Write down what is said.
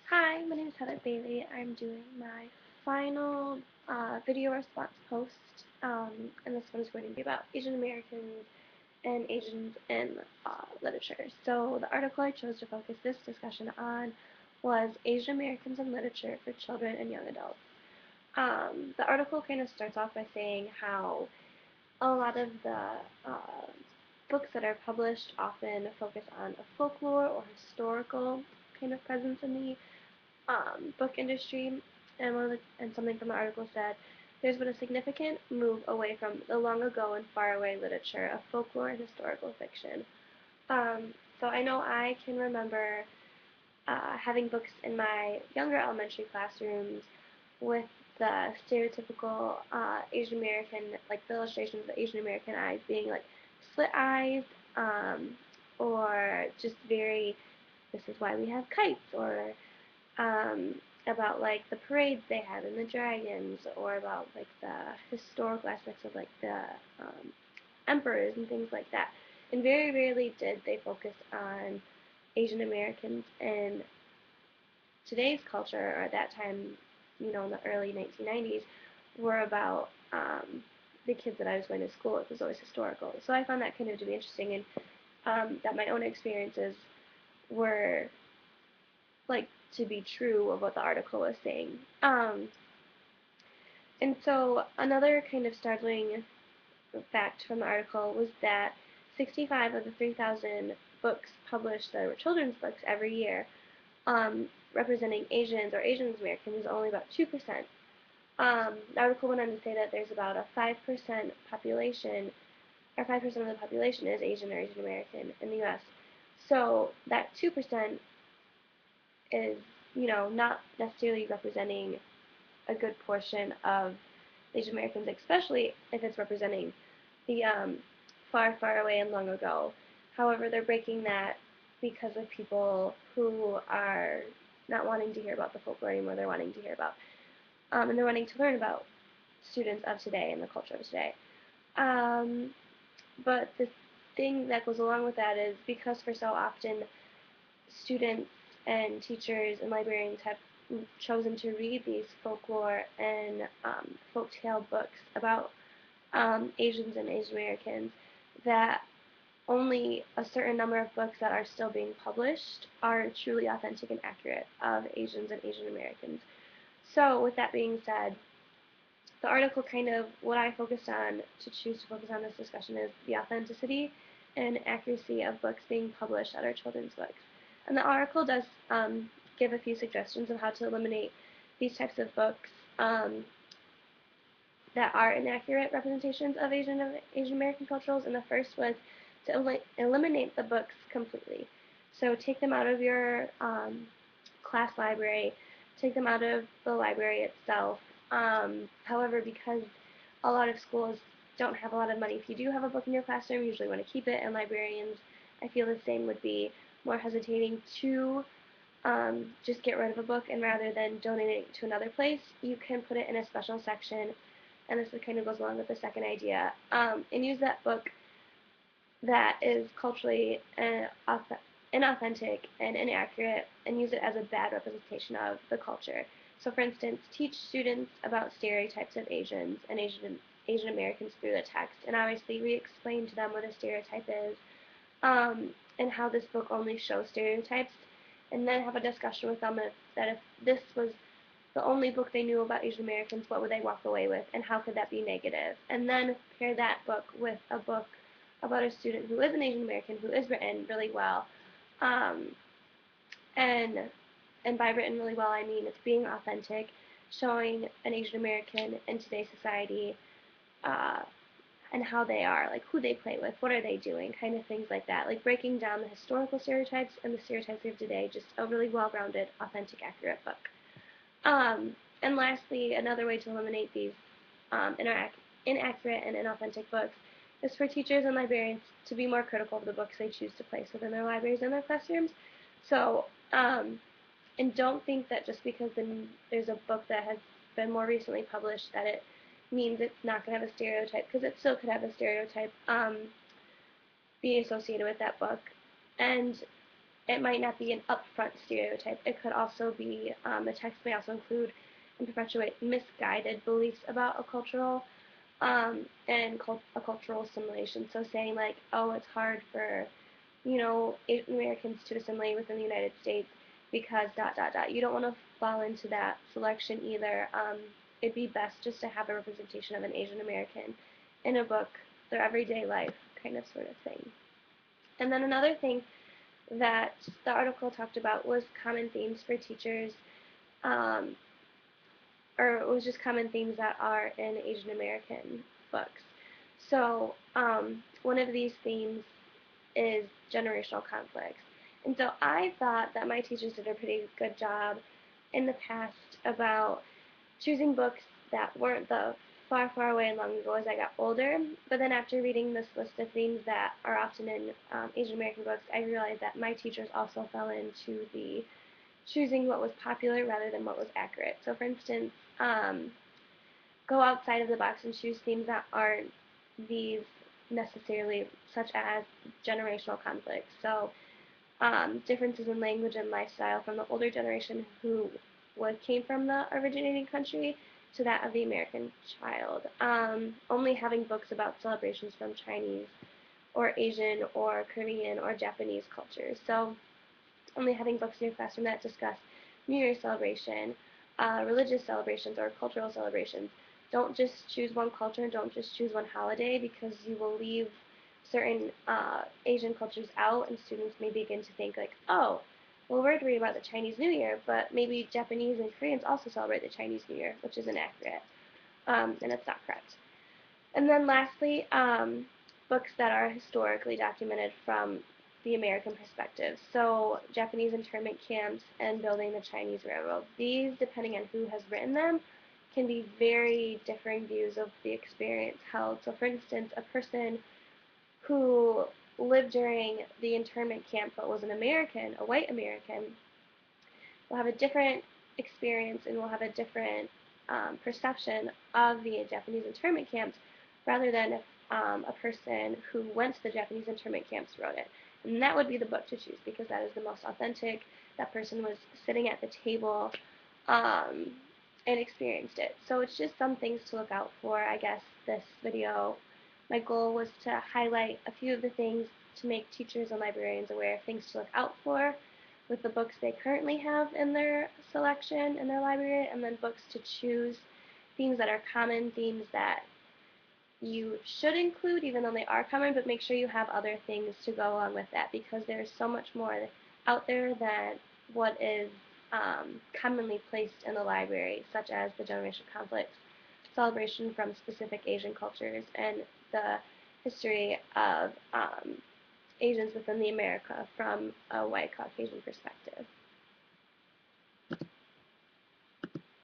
Hi, my name is Heather Bailey. I'm doing my final video response post, and this one is going to be about Asian Americans and Asians in literature. So the article I chose to focus this discussion on was Asian Americans in Literature for Children and Young Adults. The article kind of starts off by saying how a lot of the books that are published often focus on a folklore or historical kind of presence in the book industry, and something from the article said, there's been a significant move away from the long ago and far away literature of folklore and historical fiction. So I know I can remember having books in my younger elementary classrooms with the stereotypical Asian American, like the illustrations of Asian American eyes being like slit eyes, or just very, this is why we have kites, or um, about like the parades they had and the dragons, or about like the historical aspects of like the emperors and things like that. And very rarely did they focus on Asian Americans in today's culture, or at that time, in the early 1990s, were about the kids that I was going to school with. Was always historical. So I found that kind of to be interesting, and that my own experiences were like to be true of what the article was saying. And so another kind of startling fact from the article was that 65 of the 3,000 books published that were children's books every year, representing Asians or Asian Americans, is only about 2%. The article went on to say that there's about a 5% population, or 5% of the population is Asian or Asian American in the U.S. So that 2% is, not necessarily representing a good portion of Asian Americans, especially if it's representing the far, far away and long ago. However, they're breaking that because of people who are not wanting to hear about the folklore anymore. They're wanting to hear about, and they're wanting to learn about students of today and the culture of today. But the thing that goes along with that is because for so often students and teachers and librarians have chosen to read these folklore and folktale books about Asians and Asian Americans, that only a certain number of books that are still being published are truly authentic and accurate of Asians and Asian Americans. So with that being said, the article kind of, what I focused on to choose to focus on this discussion is the authenticity and accuracy of books being published that are children's books. And the article does give a few suggestions of how to eliminate these types of books that are inaccurate representations of Asian American cultures. And the first was to eliminate the books completely. So take them out of your class library, take them out of the library itself. However, because a lot of schools don't have a lot of money, if you do have a book in your classroom, you usually want to keep it, and librarians, I feel the same, would be more hesitating to just get rid of a book, and rather than donating it to another place, you can put it in a special section, and this kind of goes along with the second idea, and use that book that is culturally inauthentic and inaccurate, and use it as a bad representation of the culture. So for instance, teach students about stereotypes of Asians and Asian Americans through the text, and obviously re-explain to them what a stereotype is, and how this book only shows stereotypes, and then have a discussion with them if this was the only book they knew about Asian Americans, what would they walk away with, and how could that be negative? And then pair that book with a book about a student who is an Asian American, who is written really well, um, and by written really well, I mean it's being authentic, showing an Asian American in today's society, uh, and how they are, like who they play with, what are they doing, kind of things like that. Like breaking down the historical stereotypes and the stereotypes of today, just a really well-rounded, authentic, accurate book. And lastly, another way to eliminate these inaccurate and inauthentic books is for teachers and librarians to be more critical of the books they choose to place within their libraries and their classrooms. So, and don't think that just because there's a book that has been more recently published that it means it's not going to have a stereotype, because it still could have a stereotype be associated with that book. And it might not be an upfront stereotype. It could also be, the text may also include and perpetuate misguided beliefs about a cultural assimilation. So saying like, oh, it's hard for, Asian Americans to assimilate within the United States because dot dot dot. You don't want to fall into that selection either. It'd be best just to have a representation of an Asian American in a book, their everyday life kind of sort of thing. And then another thing that the article talked about was common themes for teachers, um, or it was just common themes that are in Asian American books. So one of these themes is generational conflicts. And so I thought that my teachers did a pretty good job in the past about choosing books that weren't the far, far away and long ago as I got older. But then after reading this list of themes that are often in Asian American books, I realized that my teachers also fell into the choosing what was popular rather than what was accurate. So for instance, go outside of the box and choose themes that aren't these necessarily, such as generational conflicts. So differences in language and lifestyle from the older generation who came from the originating country to that of the American child. Only having books about celebrations from Chinese or Asian or Korean or Japanese cultures. So only having books in your classroom that discuss New Year's celebration, religious celebrations, or cultural celebrations. Don't just choose one culture and don't just choose one holiday, because you will leave certain Asian cultures out, and students may begin to think like, oh, well, we're reading about the Chinese New Year, but maybe Japanese and Koreans also celebrate the Chinese New Year, which is inaccurate, and it's not correct. And then lastly, books that are historically documented from the American perspective. So Japanese internment camps and building the Chinese railroad. These, depending on who has written them, can be very differing views of the experience held. So for instance, a person who lived during the internment camp but was an American, a white American, will have a different experience and will have a different perception of the Japanese internment camps rather than if a person who went to the Japanese internment camps wrote it. And that would be the book to choose, because that is the most authentic. That person was sitting at the table and experienced it. So it's just some things to look out for. I guess this video, my goal was to highlight a few of the things to make teachers and librarians aware of things to look out for with the books they currently have in their selection in their library, and then books to choose, themes that are common, themes that you should include even though they are common, but make sure you have other things to go along with that, because there's so much more out there than what is commonly placed in the library, such as the generational conflicts, celebration from specific Asian cultures, and the history of Asians within the America from a white Caucasian perspective.